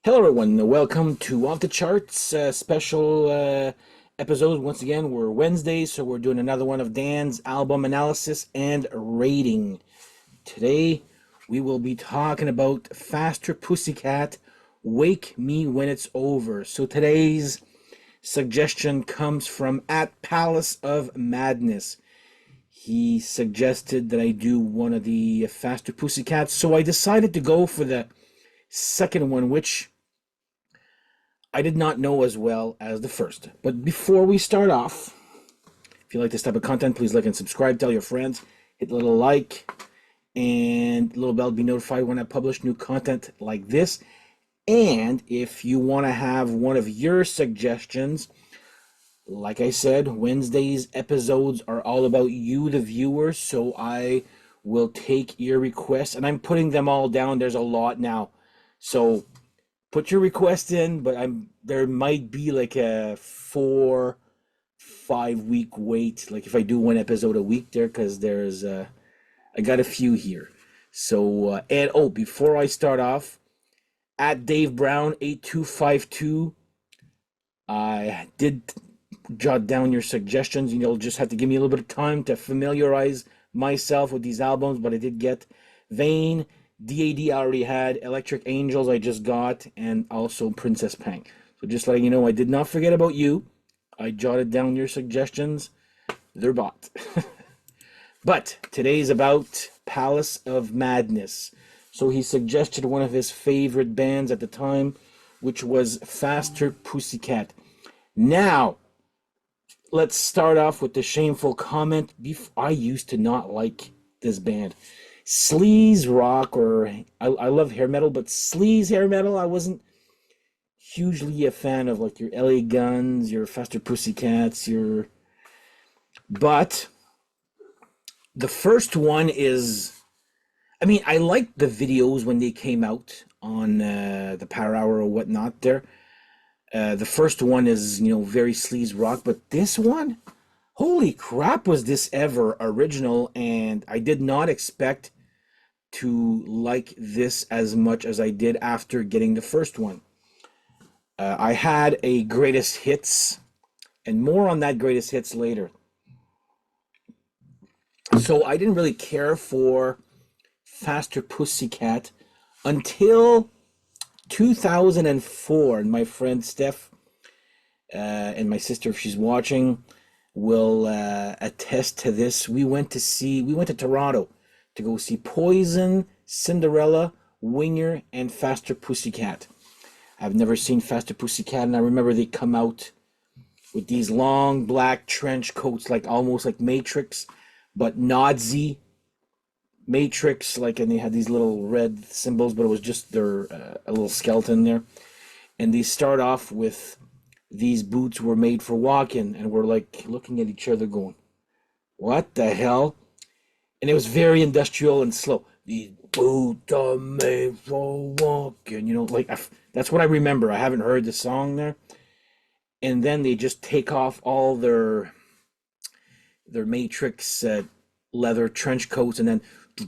Hello, everyone. Welcome to Off the Charts special episode. Once again, we're Wednesday, so we're doing another one of Dan's album analysis and rating. Today, we will be talking about Faster Pussycat, Wake Me When It's Over. So today's suggestion comes from at Palace of Madness. He suggested that I do one of the Faster Pussycats, so I decided to go for the second one, which I did not know as well as the first. But before we start off, if you like this type of content, please like and subscribe. Tell your friends. Hit the little like and little bell to be notified when I publish new content like this. And if you want to have one of your suggestions, like I said, Wednesday's episodes are all about you, the viewer. So I will take your requests, and I'm putting them all down. There's a lot now. So put your request in, but there might be like a 4-5 week wait, like if I do one episode a week there, because I got a few here. So and oh, before I start off, at Dave Brown 8252, I did jot down your suggestions. You'll just have to give me a little bit of time to familiarize myself with these albums, but I did get Vane, DAD I already had, Electric Angels I just got, and also Princess Pang. So just letting you know, I did not forget about you. I jotted down your suggestions. They're bought. But today's about Palace of Madness. So he suggested one of his favorite bands at the time, which was Faster Pussycat. Now, let's start off with the shameful comment. I used to not like this band. Sleaze rock, or I love hair metal, but sleaze hair metal, I wasn't hugely a fan of, like your LA Guns, your Faster Pussycats, but the first one is, I mean, I liked the videos when they came out on the Power Hour or whatnot there. The first one is, very sleaze rock, but this one, holy crap, was this ever original, and I did not expect to like this as much as I did after getting the first one. I had a greatest hits, and more on that greatest hits later. So I didn't really care for Faster Pussycat until 2004, and my friend Steph and my sister, if she's watching, will attest to this. We went to Toronto to go see Poison, Cinderella, Winger, and Faster Pussycat. I've never seen Faster Pussycat, and I remember they come out with these long black trench coats, like almost like Matrix, but Nazi Matrix, like, and they had these little red symbols, but it was just their a little skeleton there. And they start off with these boots were made for walking, and we're like looking at each other going, what the hell? And it was very industrial and slow. These boots are made for walking, like that's what I remember. I haven't heard the song there. And then they just take off all their Matrix leather trench coats, and then they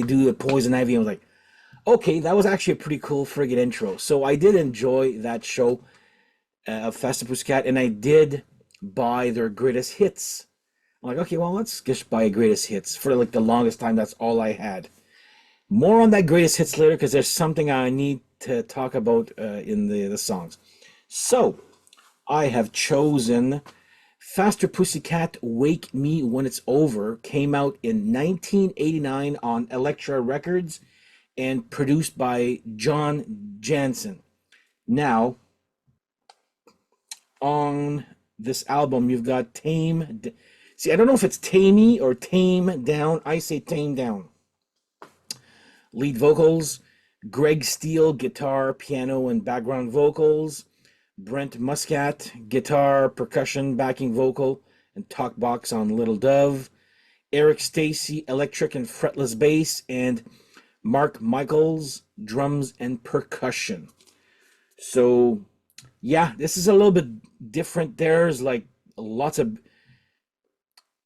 do the Poison Ivy. I was like, okay, that was actually a pretty cool friggin' intro. So I did enjoy that show of Faster Pussycat, and I did buy their greatest hits. I'm like, okay, well, let's just buy greatest hits. For like the longest time, that's all I had. More on that greatest hits later, because there's something I need to talk about in the songs. So I have chosen Faster Pussycat, Wake Me When It's Over. Came out in 1989 on Elektra Records and produced by John Jansen. Now, on this album, you've got Tame. See, I don't know if it's Tamey or Tame Down. I say Tame Down. Lead vocals, Greg Steele, guitar, piano, and background vocals. Brent Muscat, guitar, percussion, backing vocal, and talk box on Little Dove. Eric Stacy, electric and fretless bass, and Mark Michaels, drums and percussion. So, yeah, this is a little bit different. There's like lots of,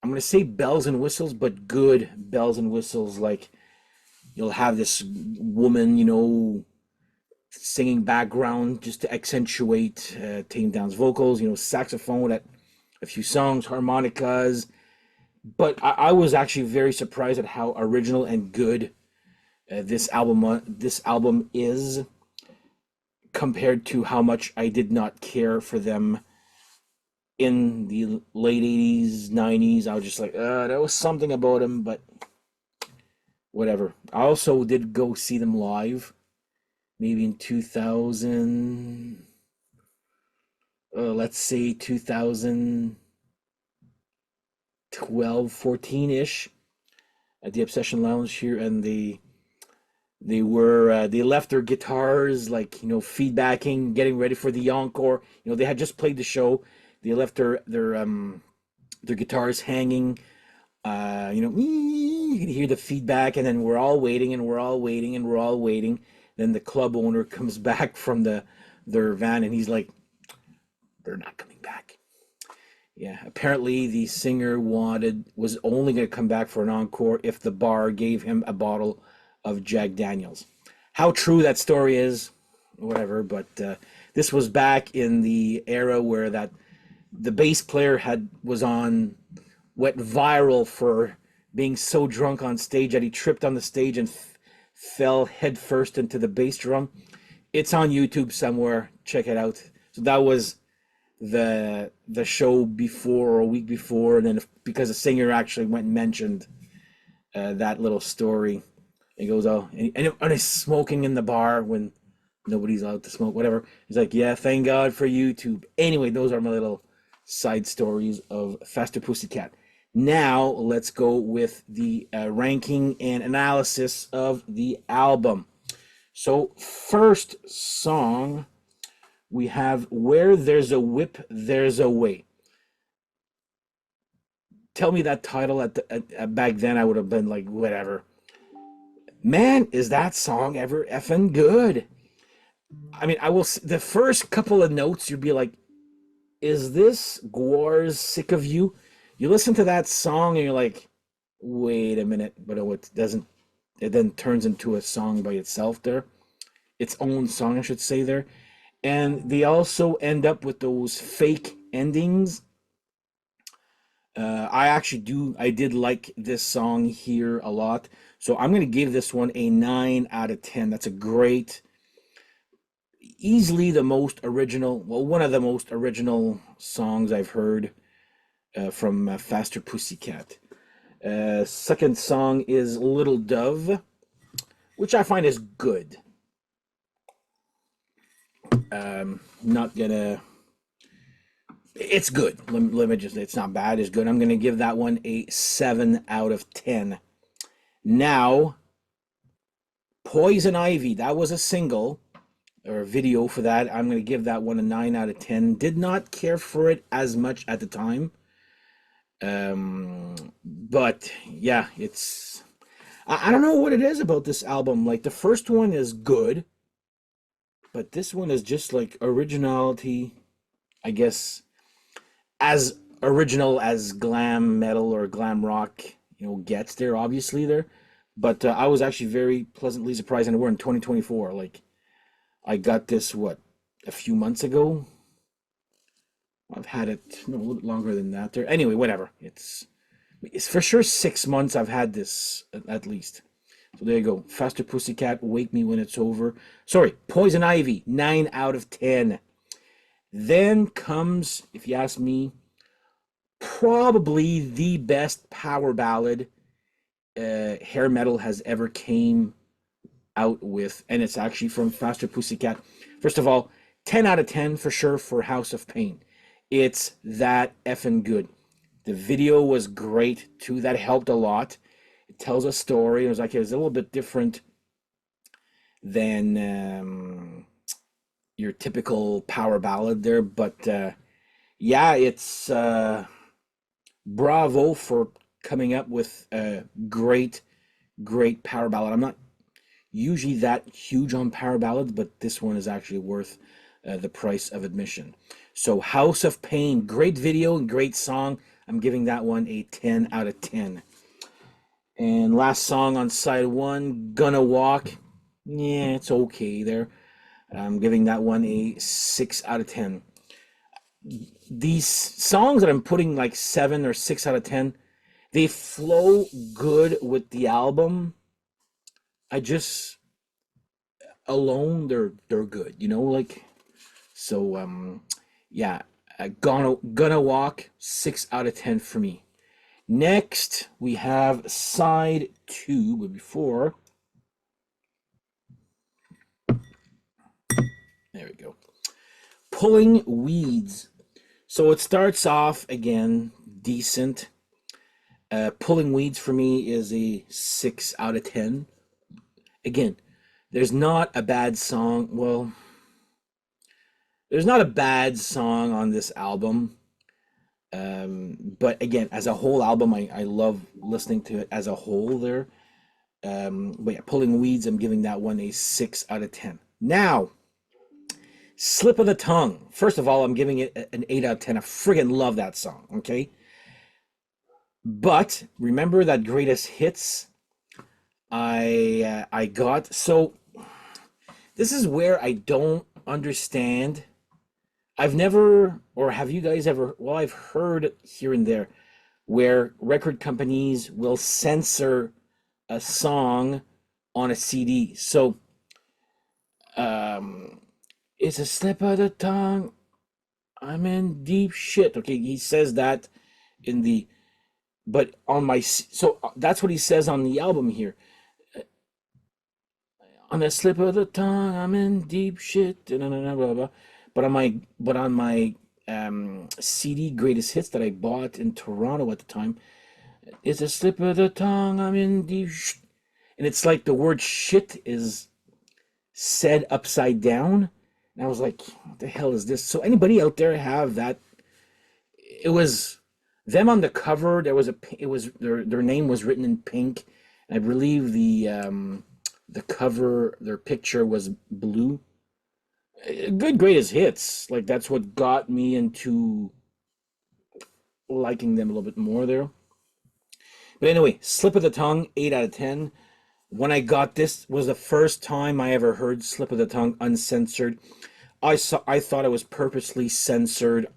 I'm going to say bells and whistles, but good bells and whistles. Like you'll have this woman, singing background just to accentuate Tame Down's vocals, saxophone at a few songs, harmonicas. But I was actually very surprised at how original and good this album is compared to how much I did not care for them in the late 80s, 90s. I was just like, there was something about them, but whatever. I also did go see them live, maybe in 2000, let's say 2012, 14-ish at the Obsession Lounge here, and they left their guitars like feedbacking, getting ready for the encore. They had just played the show. They left their guitars hanging. You can hear the feedback, and then we're all waiting, and we're all waiting, and we're all waiting. Then the club owner comes back from their van, and he's like, "They're not coming back." Yeah, apparently the singer was only going to come back for an encore if the bar gave him a bottle of Jack Daniels. How true that story is, whatever. But this was back in the era where the bass player went viral for being so drunk on stage that he tripped on the stage and fell headfirst into the bass drum. It's on YouTube somewhere. Check it out. So that was the show before, or a week before, and then because the singer actually went and mentioned that little story, it goes, oh, and he's smoking in the bar when nobody's allowed to smoke, whatever. He's like, yeah, thank God for YouTube. Anyway, those are my little side stories of Faster Pussycat. Now let's go with the ranking and analysis of the album. So first song, we have Where There's a Whip, There's a Way. Tell me that title back then, I would have been like, whatever. Man, is that song ever effing good? I mean, the first couple of notes, you'd be like, is this Guar's Sick of You? You listen to that song and you're like, wait a minute, but it doesn't, it then turns into a song by itself there. Its own song, I should say there. And they also end up with those fake endings. I did like this song here a lot. So I'm going to give this one a 9 out of 10. That's a great, easily the most original, well, one of the most original songs I've heard from Faster Pussycat. Second song is Little Dove, which I find is good. Not gonna. It's good. Let me just. It's not bad. It's good. I'm gonna give that one a 7 out of 10. Now, Poison Ivy. That was a single or a video for that. I'm gonna give that one a 9 out of 10. Did not care for it as much at the time. But yeah, it's. I don't know what it is about this album. Like the first one is good, but this one is just like originality, I guess, as original as glam metal or glam rock, gets there, obviously there. But I was actually very pleasantly surprised, and we're in 2024. Like, I got this, a few months ago? I've had it a little bit longer than that there. Anyway, whatever. It's for sure 6 months I've had this, at least. So there you go. Faster Pussycat, Wake Me When It's Over. Sorry, Poison Ivy, 9 out of 10. Then comes, if you ask me, probably the best power ballad hair metal has ever came out with, and it's actually from Faster Pussycat. First of all, 10 out of 10 for sure for House of Pain. It's that effing good. The video was great too. That helped a lot. It tells a story. It was a little bit different than your typical power ballad there, but yeah, it's bravo for coming up with a great power ballad. I'm not usually that huge on power ballads, but this one is actually worth the price of admission. So House of Pain, great video and great song. I'm giving that one a 10 out of 10. And last song on side one, Gonna Walk. Yeah, it's okay there. I'm giving that one a 6 out of 10. These songs that I'm putting like 7 or 6 out of 10, they flow good with the album. I just alone they're good, like so yeah, gonna walk 6 out of 10 for me. Next, we have side two, but before, there we go. Pulling Weeds. So it starts off again decent. Pulling Weeds for me is a 6 out of 10. Again, there's not a bad song. Well, there's not a bad song on this album. But again, as a whole album, I love listening to it as a whole there. But yeah, Pulling Weeds, I'm giving that one a 6 out of 10. Now, Slip of the Tongue. First of all, I'm giving it an 8 out of 10. I friggin' love that song, okay? But remember that greatest hits I got. So this is where I don't understand. I've never, or have you guys ever? Well, I've heard here and there where record companies will censor a song on a CD. So um, it's a slip of the tongue. I'm in deep shit. Okay, he says that in the, but on my, so that's what he says on the album here. On the slip of the tongue, I'm in deep shit. Blah, blah, blah, blah. But on my CD greatest hits that I bought in Toronto at the time, it's a slip of the tongue, I'm in deep shit. And it's like the word shit is said upside down. And I was like, what the hell is this? So anybody out there have that? It was them on the cover. There was it was their name was written in pink. And I believe the cover, their picture was blue. Good greatest hits. Like that's what got me into liking them a little bit more there. But anyway, Slip of the Tongue, 8 out of 10. When I got this was the first time I ever heard Slip of the Tongue uncensored. I thought it was purposely censored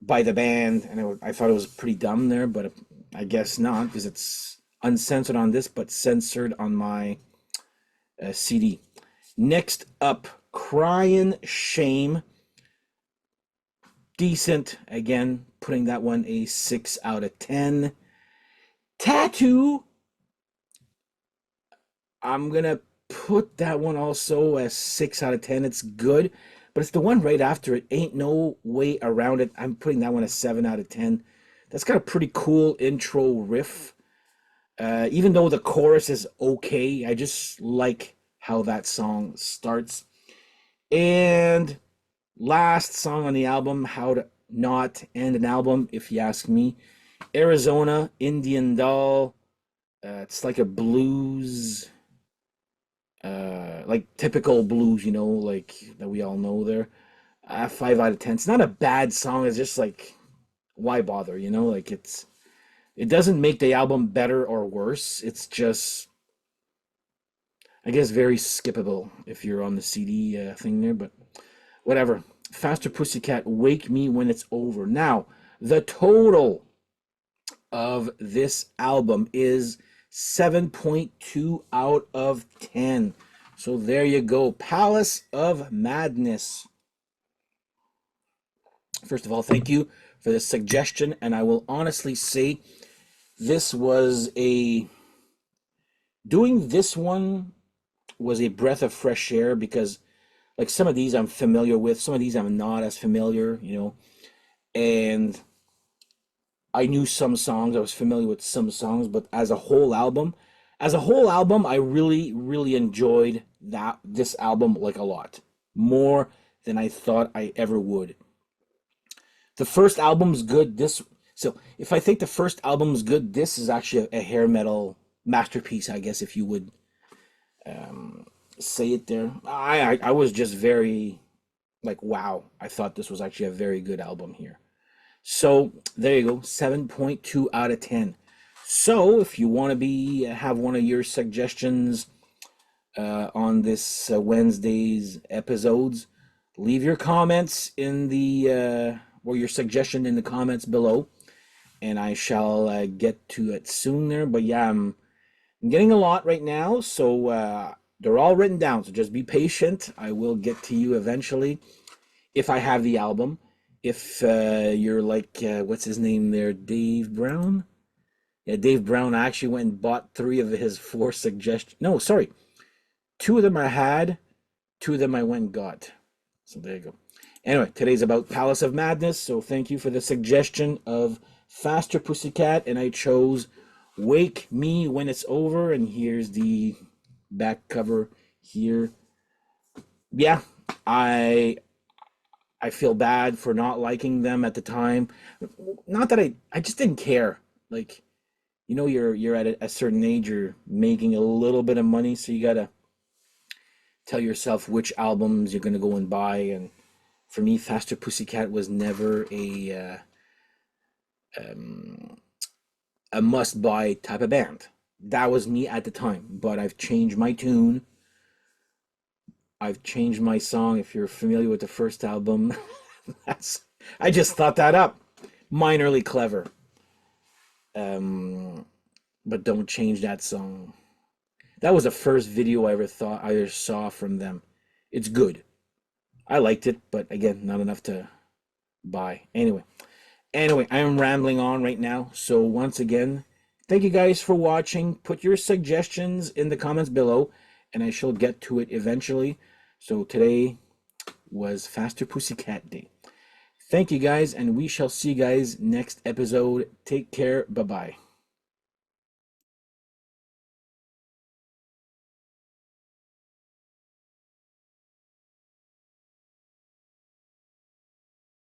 by the band, and I thought it was pretty dumb there, but I guess not, because it's uncensored on this, but censored on my CD. Next up, Crying Shame. Decent, again, putting that one a 6 out of 10. Tattoo, I'm gonna put that one also as 6 out of 10. It's good, but it's the one right after it. Ain't no way around it. I'm putting that one a 7 out of 10. That's got a pretty cool intro riff. Even though the chorus is okay, I just like how that song starts. And last song on the album, How to Not End an Album, if you ask me. Arizona, Indian Doll. It's like a blues, like typical blues, like that we all know there. 5 out of 10. It's not a bad song. It's just like, why bother, Like it doesn't make the album better or worse. It's just, I guess, very skippable if you're on the CD thing there, but whatever. Faster Pussycat, Wake Me When It's Over. Now, the total of this album is 7.2 out of 10. So there you go. Palace of Madness. First of all, thank you for this suggestion, and I will honestly say this was doing this one was a breath of fresh air, because like some of these I'm familiar with, some of these I'm not as familiar, and I knew some songs, I was familiar with some songs, but as a whole album, I really, really enjoyed this album like a lot. More than I thought I ever would. The first album's good. So if I think the first album's good, this is actually a hair metal masterpiece, I guess, if you would say it there. I was just very like, wow, I thought this was actually a very good album here. So there you go, 7.2 out of 10. So if you want to be have one of your suggestions on this Wednesday's episodes, leave your comments in the or your suggestion in the comments below, and I shall get to it soon there. But yeah, I'm getting a lot right now, so they're all written down. So just be patient. I will get to you eventually if I have the album. If you're like what's his name there, Dave Brown? Yeah, Dave Brown. I actually went and bought three of his four suggestions. No, sorry, two of them I had, two of them I went and got. So there you go. Anyway, today's about Palace of Madness. So thank you for the suggestion of Faster Pussycat, and I chose Wake Me When It's Over, and here's the back cover here. Yeah, I I feel bad for not liking them at the time. Not that I just didn't care. Like, you're at a certain age, you're making a little bit of money, so you gotta tell yourself which albums you're gonna go and buy. And for me, Faster Pussycat was never um, a must-buy type of band. That was me at the time, but I've changed my tune. I've changed my song. If you're familiar with the first album, that's I just thought that up. Minorly clever. Um, but don't change that song. That was the first video I ever saw from them. It's good. I liked it, but again, not enough to buy. Anyway, I am rambling on right now. So once again, thank you guys for watching. Put your suggestions in the comments below, and I shall get to it eventually. So today was Faster Pussycat Day. Thank you guys, and we shall see you guys next episode. Take care. Bye-bye.